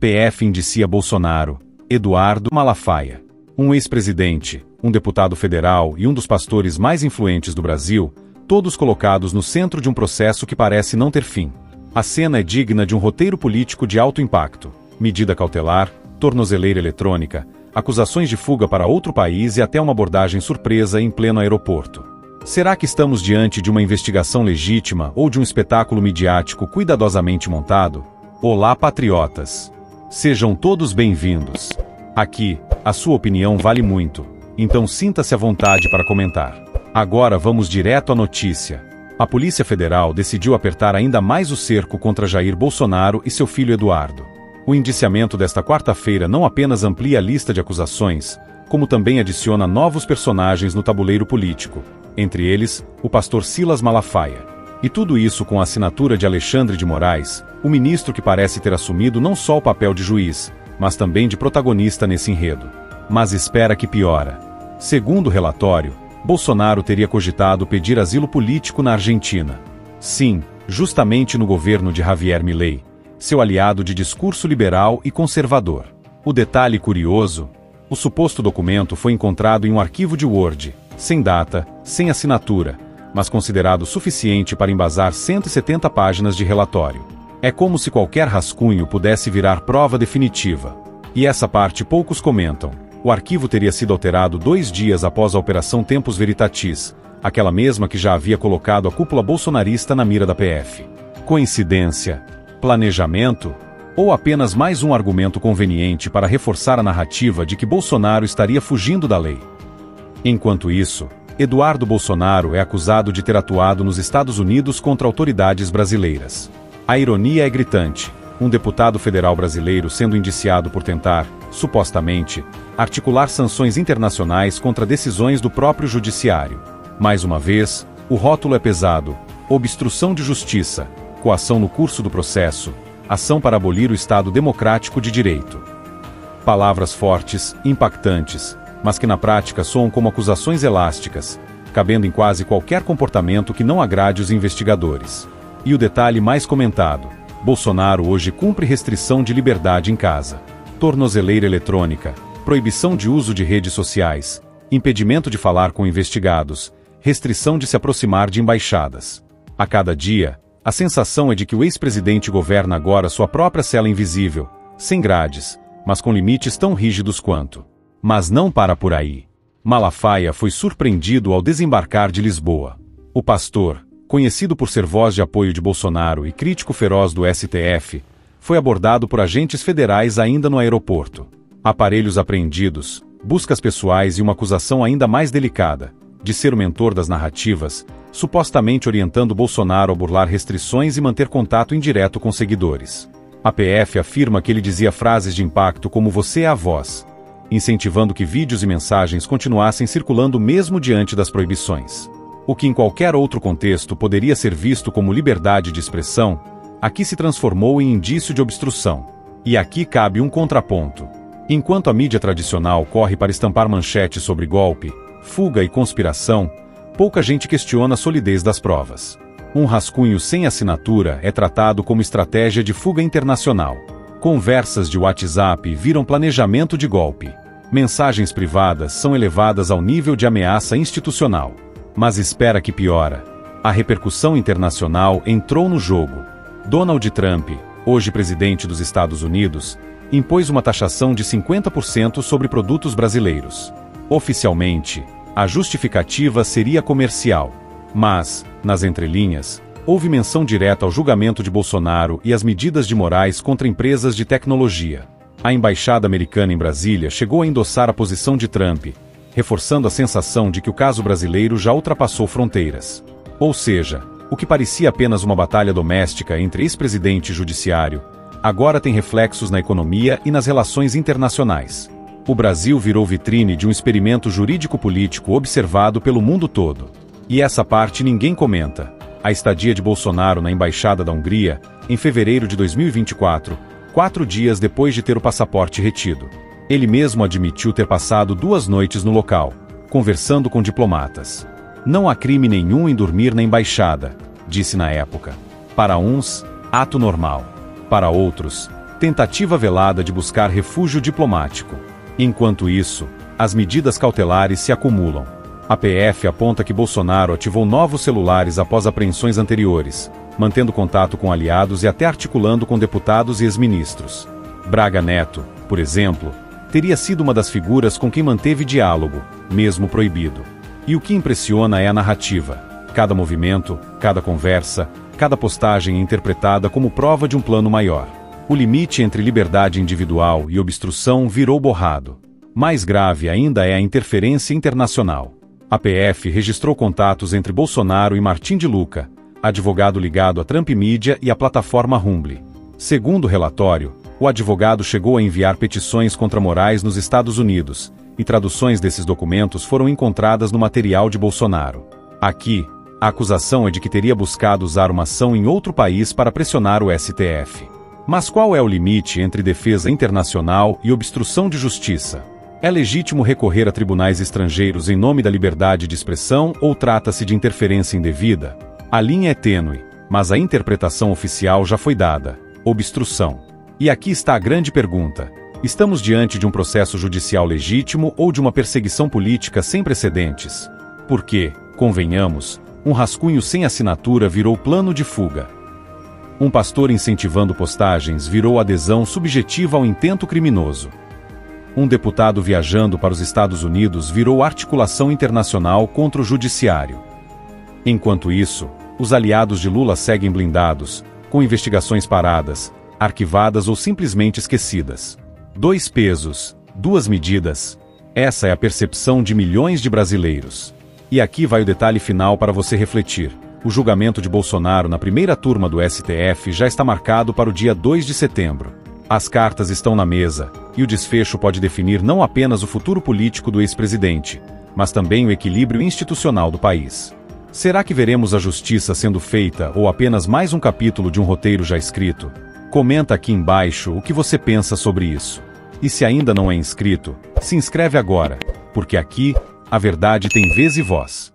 PF indicia Bolsonaro, Eduardo Malafaia. Um ex-presidente, um deputado federal e um dos pastores mais influentes do Brasil, todos colocados no centro de um processo que parece não ter fim. A cena é digna de um roteiro político de alto impacto. Medida cautelar, tornozeleira eletrônica, acusações de fuga para outro país e até uma abordagem surpresa em pleno aeroporto. Será que estamos diante de uma investigação legítima ou de um espetáculo midiático cuidadosamente montado? Olá, patriotas! Sejam todos bem-vindos. Aqui, a sua opinião vale muito, então sinta-se à vontade para comentar. Agora vamos direto à notícia. A Polícia Federal decidiu apertar ainda mais o cerco contra Jair Bolsonaro e seu filho Eduardo. O indiciamento desta quarta-feira não apenas amplia a lista de acusações, como também adiciona novos personagens no tabuleiro político, entre eles, o pastor Silas Malafaia. E tudo isso com a assinatura de Alexandre de Moraes, o ministro que parece ter assumido não só o papel de juiz, mas também de protagonista nesse enredo. Mas espera que piora. Segundo o relatório, Bolsonaro teria cogitado pedir asilo político na Argentina. Sim, justamente no governo de Javier Milei, seu aliado de discurso liberal e conservador. O detalhe curioso: o suposto documento foi encontrado em um arquivo de Word, sem data, sem assinatura, mas considerado suficiente para embasar 170 páginas de relatório. É como se qualquer rascunho pudesse virar prova definitiva. E essa parte poucos comentam. O arquivo teria sido alterado 2 dias após a Operação Tempus Veritatis, aquela mesma que já havia colocado a cúpula bolsonarista na mira da PF. Coincidência? Planejamento? Ou apenas mais um argumento conveniente para reforçar a narrativa de que Bolsonaro estaria fugindo da lei? Enquanto isso, Eduardo Bolsonaro é acusado de ter atuado nos Estados Unidos contra autoridades brasileiras. A ironia é gritante. Um deputado federal brasileiro sendo indiciado por tentar, supostamente, articular sanções internacionais contra decisões do próprio judiciário. Mais uma vez, o rótulo é pesado: obstrução de justiça, coação no curso do processo, ação para abolir o Estado democrático de direito. Palavras fortes, impactantes, mas que na prática soam como acusações elásticas, cabendo em quase qualquer comportamento que não agrade os investigadores. E o detalhe mais comentado: Bolsonaro hoje cumpre restrição de liberdade em casa. Tornozeleira eletrônica, proibição de uso de redes sociais, impedimento de falar com investigados, restrição de se aproximar de embaixadas. A cada dia, a sensação é de que o ex-presidente governa agora sua própria cela invisível, sem grades, mas com limites tão rígidos quanto. Mas não para por aí. Malafaia foi surpreendido ao desembarcar de Lisboa. O pastor, conhecido por ser voz de apoio de Bolsonaro e crítico feroz do STF, foi abordado por agentes federais ainda no aeroporto. Aparelhos apreendidos, buscas pessoais e uma acusação ainda mais delicada, de ser o mentor das narrativas, supostamente orientando Bolsonaro a burlar restrições e manter contato indireto com seguidores. A PF afirma que ele dizia frases de impacto como "você é a voz", incentivando que vídeos e mensagens continuassem circulando mesmo diante das proibições. O que em qualquer outro contexto poderia ser visto como liberdade de expressão, aqui se transformou em indício de obstrução. E aqui cabe um contraponto. Enquanto a mídia tradicional corre para estampar manchetes sobre golpe, fuga e conspiração, pouca gente questiona a solidez das provas. Um rascunho sem assinatura é tratado como estratégia de fuga internacional. Conversas de WhatsApp viram planejamento de golpe. Mensagens privadas são elevadas ao nível de ameaça institucional. Mas espera que piora. A repercussão internacional entrou no jogo. Donald Trump, hoje presidente dos Estados Unidos, impôs uma taxação de 50% sobre produtos brasileiros. Oficialmente, a justificativa seria comercial. Mas, nas entrelinhas, houve menção direta ao julgamento de Bolsonaro e às medidas de Moraes contra empresas de tecnologia. A embaixada americana em Brasília chegou a endossar a posição de Trump, reforçando a sensação de que o caso brasileiro já ultrapassou fronteiras. Ou seja, o que parecia apenas uma batalha doméstica entre ex-presidente e judiciário, agora tem reflexos na economia e nas relações internacionais. O Brasil virou vitrine de um experimento jurídico-político observado pelo mundo todo. E essa parte ninguém comenta: a estadia de Bolsonaro na Embaixada da Hungria, em fevereiro de 2024, 4 dias depois de ter o passaporte retido. Ele mesmo admitiu ter passado 2 noites no local, conversando com diplomatas. Não há crime nenhum em dormir na embaixada, disse na época. Para uns, ato normal. Para outros, Tentativa velada de buscar refúgio diplomático. Enquanto isso, as medidas cautelares se acumulam. A PF aponta que Bolsonaro ativou novos celulares após apreensões anteriores, mantendo contato com aliados e até articulando com deputados e ex-ministros. Braga Neto, por exemplo, teria sido uma das figuras com quem manteve diálogo, mesmo proibido. E o que impressiona é a narrativa. Cada movimento, cada conversa, cada postagem é interpretada como prova de um plano maior. O limite entre liberdade individual e obstrução virou borrado. Mais grave ainda é a interferência internacional. A PF registrou contatos entre Bolsonaro e Martim de Luca, advogado ligado à Trump Media e à plataforma Rumble. Segundo o relatório, o advogado chegou a enviar petições contra Moraes nos Estados Unidos, e traduções desses documentos foram encontradas no material de Bolsonaro. Aqui, a acusação é de que teria buscado usar uma ação em outro país para pressionar o STF. Mas qual é o limite entre defesa internacional e obstrução de justiça? É legítimo recorrer a tribunais estrangeiros em nome da liberdade de expressão ou trata-se de interferência indevida? A linha é tênue, mas a interpretação oficial já foi dada: obstrução. E aqui está a grande pergunta: estamos diante de um processo judicial legítimo ou de uma perseguição política sem precedentes? Porque, convenhamos, um rascunho sem assinatura virou plano de fuga. Um pastor incentivando postagens virou adesão subjetiva ao intento criminoso. Um deputado viajando para os Estados Unidos virou articulação internacional contra o judiciário. Enquanto isso, os aliados de Lula seguem blindados, com investigações paradas, arquivadas ou simplesmente esquecidas. 2 pesos, 2 medidas. Essa é a percepção de milhões de brasileiros. E aqui vai o detalhe final para você refletir. O julgamento de Bolsonaro na primeira turma do STF já está marcado para o dia 2 de setembro. As cartas estão na mesa, e o desfecho pode definir não apenas o futuro político do ex-presidente, mas também o equilíbrio institucional do país. Será que veremos a justiça sendo feita ou apenas mais um capítulo de um roteiro já escrito? Comenta aqui embaixo o que você pensa sobre isso. E se ainda não é inscrito, se inscreve agora, porque aqui, a verdade tem vez e voz.